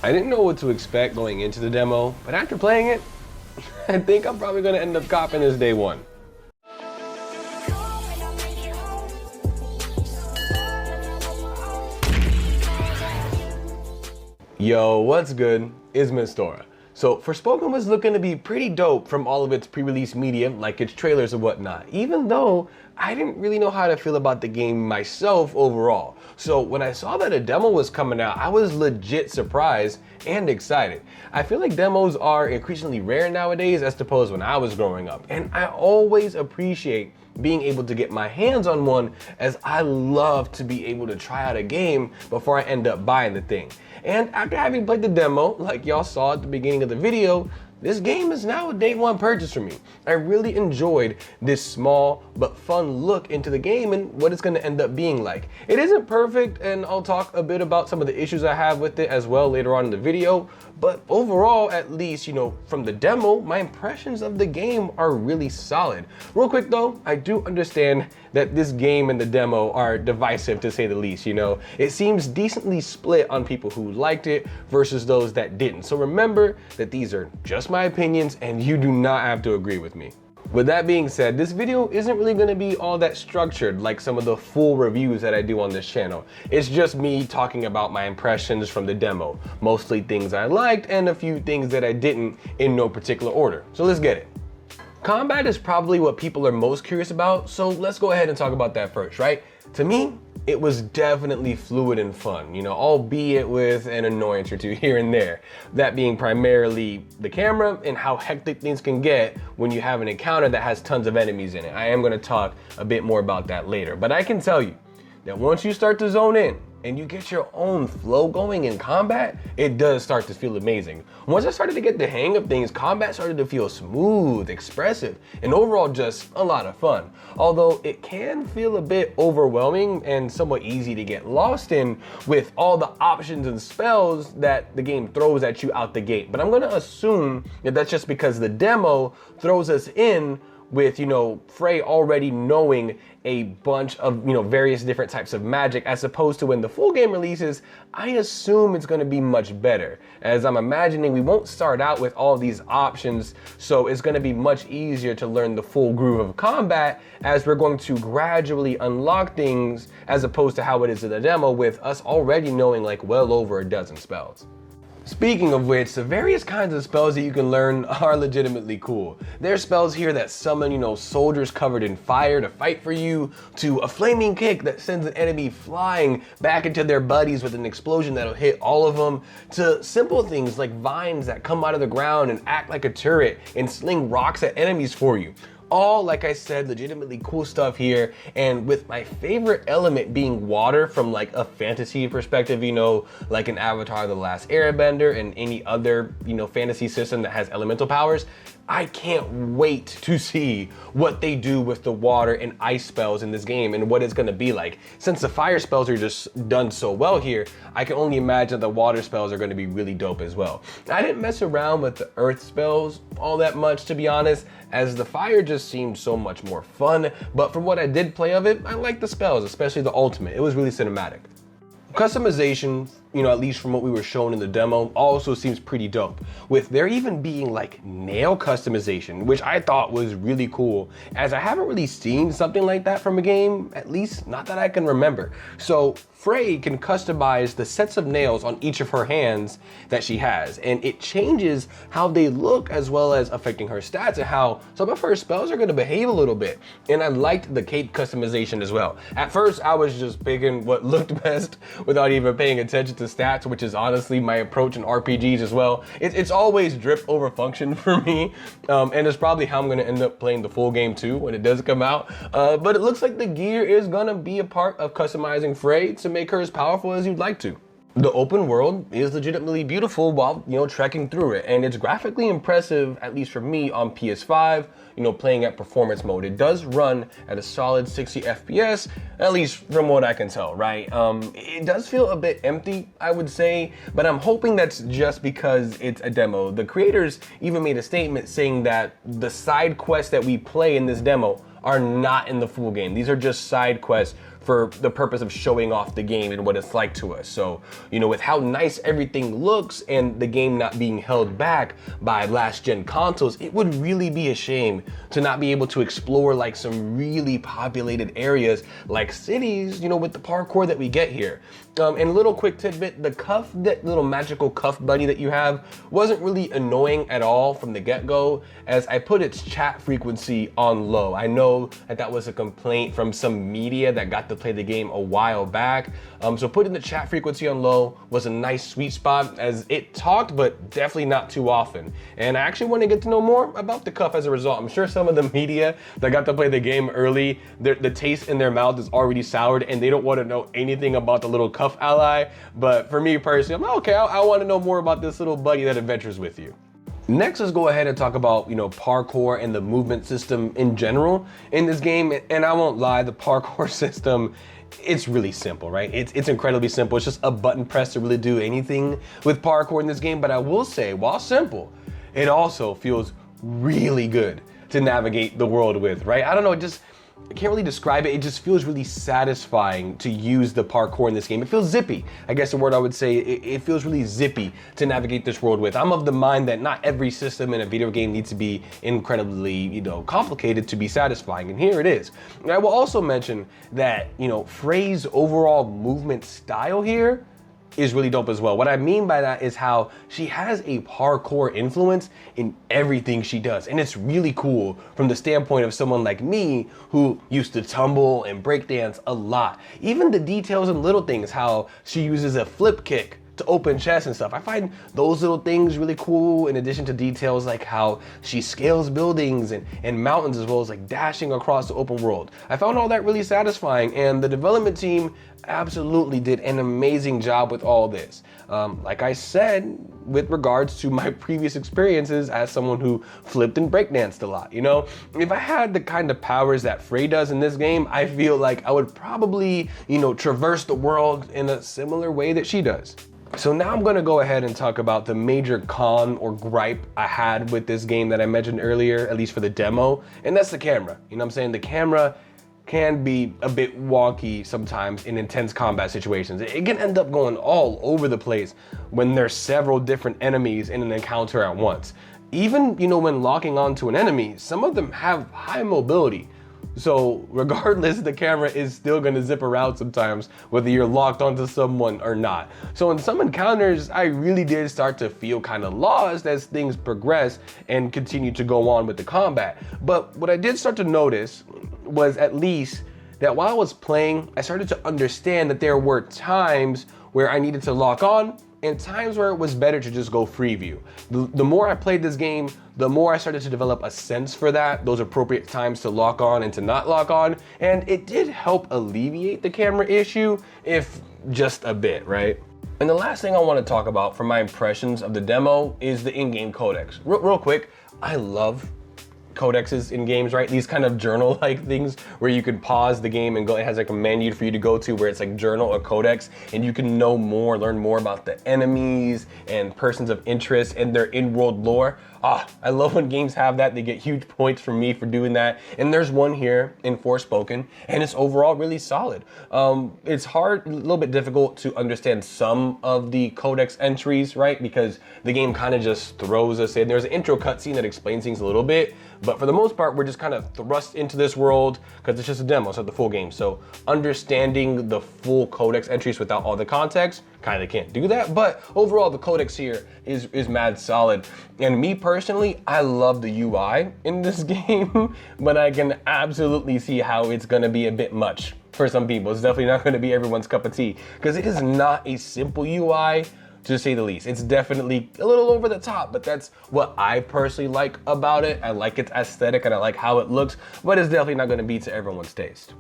I didn't know what to expect going into the demo, but after playing it, I think I'm probably gonna end up copping this day one. Yo, what's good? It's Mistora. So Forspoken was looking to be pretty dope from all of its pre-release media, like its trailers and whatnot, even though I didn't really know how to feel about the game myself overall. So when I saw that a demo was coming out, I was legit surprised and excited. I feel like demos are increasingly rare nowadays as opposed when I was growing up, and I always appreciate being able to get my hands on one, as I love to be able to try out a game before I end up buying the thing. And after having played the demo, like y'all saw at the beginning of the video, this game is now a day one purchase for me. I really enjoyed this small but fun look into the game and what it's gonna end up being like. It isn't perfect, and I'll talk a bit about some of the issues I have with it as well later on in the video, but overall, at least, from the demo, my impressions of the game are really solid. Real quick though, I do understand that this game and the demo are divisive to say the least, It seems decently split on people who liked it versus those that didn't. So remember that these are just my opinions and you do not have to agree with me. With that being said, this video isn't really going to be all that structured like some of the full reviews that I do on this channel. It's just me talking about my impressions from the demo, mostly things I liked and a few things that I didn't in no particular order. So let's get it. Combat is probably what people are most curious about, so let's go ahead and talk about that first, right? To me, it was definitely fluid and fun, albeit with an annoyance or two here and there. That being primarily the camera and how hectic things can get when you have an encounter that has tons of enemies in it. I am gonna talk a bit more about that later, but I can tell you that once you start to zone in and you get your own flow going in combat, it does start to feel amazing. Once I started to get the hang of things, combat started to feel smooth, expressive, and overall just a lot of fun. Although it can feel a bit overwhelming and somewhat easy to get lost in with all the options and spells that the game throws at you out the gate. But I'm gonna assume that that's just because the demo throws us in with, Frey already knowing a bunch of, various different types of magic, as opposed to when the full game releases, I assume it's going to be much better, as I'm imagining we won't start out with all these options, so it's going to be much easier to learn the full groove of combat as we're going to gradually unlock things, as opposed to how it is in the demo with us already knowing like well over a dozen spells. Speaking of which, the various kinds of spells that you can learn are legitimately cool. There's spells here that summon, soldiers covered in fire to fight for you, to a flaming kick that sends an enemy flying back into their buddies with an explosion that'll hit all of them, to simple things like vines that come out of the ground and act like a turret and sling rocks at enemies for you. All, like I said, legitimately cool stuff here, and with my favorite element being water from like a fantasy perspective, like an Avatar: The Last Airbender and any other, fantasy system that has elemental powers. I can't wait to see what they do with the water and ice spells in this game and what it's gonna be like. Since the fire spells are just done so well here, I can only imagine the water spells are gonna be really dope as well. I didn't mess around with the earth spells all that much, to be honest, as the fire just seemed so much more fun, but from what I did play of it, I liked the spells, especially the ultimate. It was really cinematic. Customization, at least from what we were shown in the demo, also seems pretty dope, with there even being like nail customization, which I thought was really cool, as I haven't really seen something like that from a game, at least not that I can remember. So Frey can customize the sets of nails on each of her hands that she has, and it changes how they look as well as affecting her stats and how some of her spells are going to behave a little bit. And I liked the cape customization as well. At first I was just picking what looked best without even paying attention to stats, which is honestly my approach in RPGs as well. It's always drip over function for me, and it's probably how I'm going to end up playing the full game too when it does come out. But it looks like the gear is going to be a part of customizing Frey to make her as powerful as you'd like to. The open world is legitimately beautiful while, trekking through it, and it's graphically impressive, at least for me on PS5, playing at performance mode. It does run at a solid 60 FPS, at least from what I can tell, right? It does feel a bit empty, I would say, but I'm hoping that's just because it's a demo. The creators even made a statement saying that the side quests that we play in this demo are not in the full game. These are just side quests for the purpose of showing off the game and what it's like to us. So, you know, with how nice everything looks and the game not being held back by last gen consoles, it would really be a shame to not be able to explore like some really populated areas like cities, you know, with the parkour that we get here. And a little quick tidbit, the cuff, that little magical cuff buddy that you have wasn't really annoying at all from the get-go, as I put its chat frequency on low. I know that that was a complaint from some media that got to play the game a while back. So putting the chat frequency on low was a nice sweet spot, as it talked, but definitely not too often. And I actually want to get to know more about the cuff as a result. I'm sure some of the media that got to play the game early, the taste in their mouth is already soured and they don't want to know anything about the little cuff ally. But for me personally, I'm like, okay, I want to know more about this little buddy that adventures with you. Next, let's go ahead and talk about, you know, parkour and the movement system in general in this game. And I won't lie, the parkour system, it's really simple, right? It's incredibly simple. It's just a button press to really do anything with parkour in this game. But I will say, while simple, it also feels really good to navigate the world with, right? I don't know, I can't really describe it. It just feels really satisfying to use the parkour in this game. It feels zippy. I guess the word I would say, it feels really zippy to navigate this world with. I'm of the mind that not every system in a video game needs to be incredibly, you know, complicated to be satisfying. And here it is. And I will also mention that, you know, Frey's overall movement style here is really dope as well. What I mean by that is how she has a parkour influence in everything she does. And it's really cool from the standpoint of someone like me who used to tumble and breakdance a lot. Even the details and little things, how she uses a flip kick to open chests and stuff. I find those little things really cool, in addition to details like how she scales buildings and mountains, as well as like dashing across the open world. I found all that really satisfying, and the development team absolutely did an amazing job with all this. Like I said, with regards to my previous experiences as someone who flipped and breakdanced a lot, you know, if I had the kind of powers that Frey does in this game, I feel like I would probably, you know, traverse the world in a similar way that she does. So now I'm gonna go ahead and talk about the major con or gripe I had with this game that I mentioned earlier, at least for the demo, and that's the camera. You know what I'm saying? The camera can be a bit wonky sometimes in intense combat situations. It can end up going all over the place when there's several different enemies in an encounter at once. Even, you know, when locking onto an enemy, some of them have high mobility. So regardless, the camera is still gonna zip around sometimes, whether you're locked onto someone or not. So in some encounters, I really did start to feel kind of lost as things progress and continue to go on with the combat. But what I did start to notice was at least that while I was playing, I started to understand that there were times where I needed to lock on and times where it was better to just go free view. The more I played this game, the more I started to develop a sense for that, those appropriate times to lock on and to not lock on, and it did help alleviate the camera issue, if just a bit, right? And the last thing I want to talk about from my impressions of the demo is the in-game codex. Real quick, I love codexes in games, right? These kind of journal-like things where you could pause the game and go, it has like a menu for you to go to where it's like journal or codex, and you can know more, learn more about the enemies and persons of interest and their in-world lore. I love when games have that. They get huge points from me for doing that. And there's one here in Forspoken, and it's overall really solid. It's hard, a little bit difficult to understand some of the codex entries, right? Because the game kind of just throws us in. There's an intro cutscene that explains things a little bit, but for the most part, we're just kind of thrust into this world because it's just a demo, it's not the full game. So understanding the full codex entries without all the context, kind of can't do that. But overall, the codex here is mad solid. And me personally, I love the UI in this game, but I can absolutely see how it's gonna be a bit much for some people. It's definitely not gonna be everyone's cup of tea, because it is not a simple UI, to say the least. It's definitely a little over the top, but that's what I personally like about it. I like its aesthetic and I like how it looks, but it's definitely not gonna be to everyone's taste.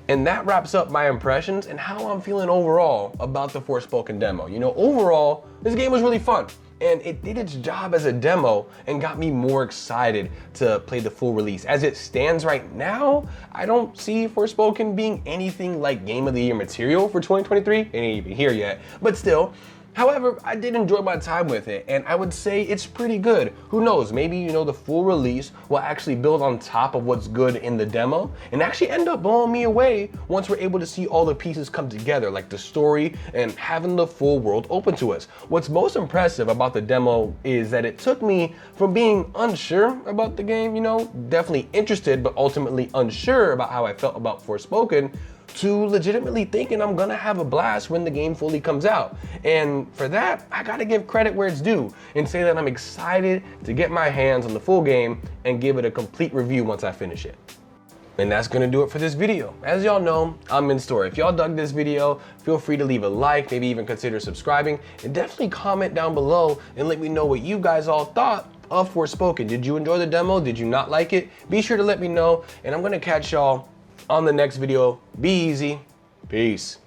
And that wraps up my impressions and how I'm feeling overall about the Forspoken demo. You know, overall, this game was really fun, and it did its job as a demo and got me more excited to play the full release. As it stands right now, I don't see Forspoken being anything like Game of the Year material for 2023. It ain't even here yet, but still, However, I did enjoy my time with it, and I would say it's pretty good. Who knows, maybe, you know, the full release will actually build on top of what's good in the demo and actually end up blowing me away once we're able to see all the pieces come together, like the story and having the full world open to us. What's most impressive about the demo is that it took me from being unsure about the game, you know, definitely interested, but ultimately unsure about how I felt about Forspoken, to legitimately thinking I'm gonna have a blast when the game fully comes out. And for that, I gotta give credit where it's due and say that I'm excited to get my hands on the full game and give it a complete review once I finish it. And that's gonna do it for this video. As y'all know, I'm MintStora. If y'all dug this video, feel free to leave a like, maybe even consider subscribing, and definitely comment down below and let me know what you guys all thought of Forspoken. Did you enjoy the demo? Did you not like it? Be sure to let me know, and I'm gonna catch y'all on the next video. Be easy. Peace.